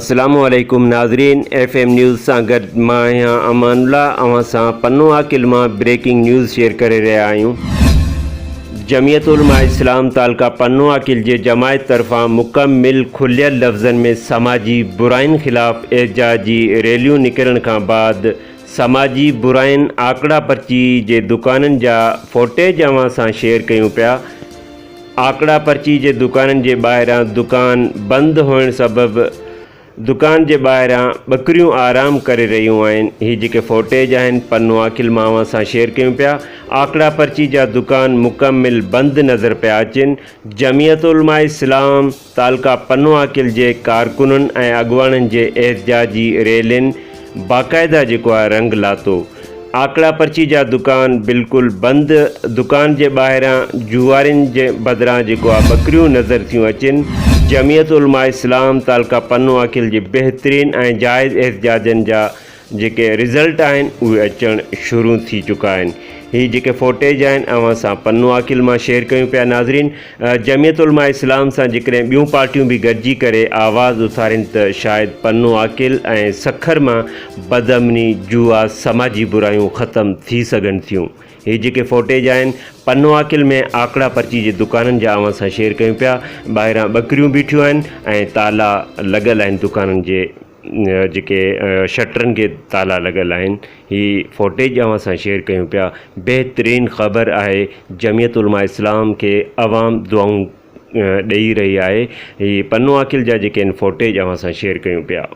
अस्सलामुअलैकुम नाज़रीन, FM news सां गॾु मां आहियां अमानुल्लाह। अवां सां पन्नो आकिल मां ब्रेकिंग न्यूज़ शेयर करे रहिया आहियूं। जमियत उलमा इस्लाम तालका पन्नो आकिल जे जमायत तरफ़ां मुकमिल खुलियल लफ़्ज़नि में समाजी बुराइनि ख़िलाफ़ एहतजाजी रैलियूं निकिरण खां बाद समाजी बुराइनि आकड़ा पर्ची जे दुकाननि जा फुटेज अवां सां शेयर कयूं पिया। आकड़ा पर्ची जे दुकाननि जे ॿाहिरां दुकान बंदि हुअण सबबि दुकान जे ॿाहिरां ॿकरियूं आराम करे रहियूं आहिनि। ही जेके फुटेज आहिनि पन्नो आकिल मां अवां सां शेयर कयूं पिया। आकड़ा पर्ची जा दुकान मुकमिल बंदि नज़र पिया अचनि। जमियत उलमा इस्लाम तालका पन्नो आकिल जे कारकुननि ऐं अॻुवाणनि जे एहतजाजी रैलियुनि बाक़ाइदा जेको आहे रंग लातो। आकड़ा पर्ची जा दुकान बिल्कुलु बंदि, दुकान जे ॿाहिरां जुआरियुनि जे बदिरां जेको आहे ॿकरियूं नज़र थियूं अचनि। जमियत उलमा इस्लाम तालका पन्नो आकिल जे बहितरीन ऐं जाइज़ एहतजाजनि जा जेके रिज़ल्ट आहिनि उहे अचणु शुरू थी चुका आहिनि। ही जेके फुटेज आहिनि अवां सां पन्नो आकिल मां शेयर कयूं पिया। नाज़रीन, जमियत उलमा इस्लाम सां जेकॾहिं ॿियूं पार्टियूं बि गॾिजी करे आवाज़ उथारिन त शायदि पन्नो आकिल ऐं सखर मां बदअमनी, जुआ, समाजी बुरायूं ख़त्म थी सघनि थियूं। ही जेके फुटेज आहिनि पन्नो आकिल में आकड़ा पर्ची जे दुकाननि जा अवां सां शेयर कयूं पिया। ॿाहिरां ॿकरियूं बीठियूं आहिनि ऐं ताला लॻल आहिनि, दुकाननि जे जेके शटरनि खे ताला लॻल आहिनि। ही फुटेज अवां सां शेयर कयूं पिया। बहितरीन ख़बर आहे, जमियत उलमा इस्लाम खे अवाम दुआऊं ॾेई रही आहे। ही पन्नो आकिल जा जेके आहिनि फुटेज अवां सां शेयर कयूं पिया।